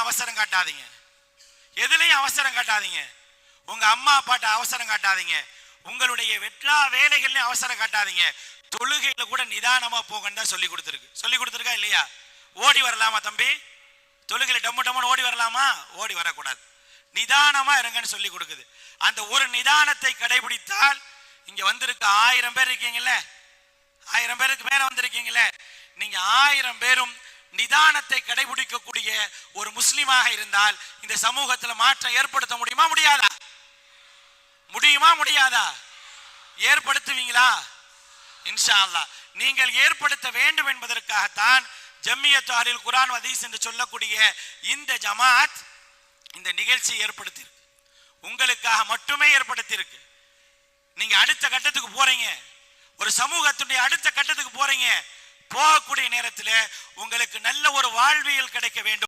அவசரம் காட்டாதீங்க, எதுலையும் அவசரம் காட்டாதீங்க. உங்க அம்மா அப்பாட்ட அவசரம் காட்டாதீங்க, உங்களுடைய எல்லா வேலைகள்லையும் அவசரம் காட்டாதீங்க. தொழுகையில கூட நிதானமா போகன்னு தான் சொல்லி கொடுத்துருக்கா இல்லையா? ஓடி வரலாமா தம்பி? தொழுகையில டம்மு டம்முன்னு ஓடி வரலாமா? ஓடி வரக்கூடாது, நிதானமா இருங்கன்னு சொல்லி கொடுக்குது. அந்த ஒரு நிதானத்தை கடைபிடித்தால், இங்க வந்திருக்க 1000 பேர் இருக்கீங்கல்ல, 1000 பேருக்கு மேல வந்திருக்கீங்கல்ல, நீங்க 1000 பேரும் நிதானத்தை கடைபிடிக்கக்கூடிய ஒரு முஸ்லிமாக இருந்தால் இந்த சமூகத்தில் மாற்றம் ஏற்படுத்த முடியுமா முடியாதா? முடியுமா முடியாதா? ஏற்படுத்துவீங்களா? இன்ஷா அல்லாஹ். நீங்கள் ஏற்படுத்த வேண்டும் என்பதற்காகத்தான் ஜம்மியத் அஹ்லுல் குர்ஆன் வ ஹதீஸ் என்று சொல்லக்கூடிய இந்த ஜமாத் இந்த நிகழ்ச்சி ஏற்படுத்தி உங்களுக்காக மட்டுமே ஏற்படுத்தி இருக்கு. நீங்க அடுத்த கட்டத்துக்கு போறீங்க, ஒரு சமூகத்துடைய அடுத்த கட்டத்துக்கு போறீங்க. போகக்கூடிய நேரத்தில் உங்களுக்கு நல்ல ஒரு வாழ்வியல் கிடைக்க வேண்டும்.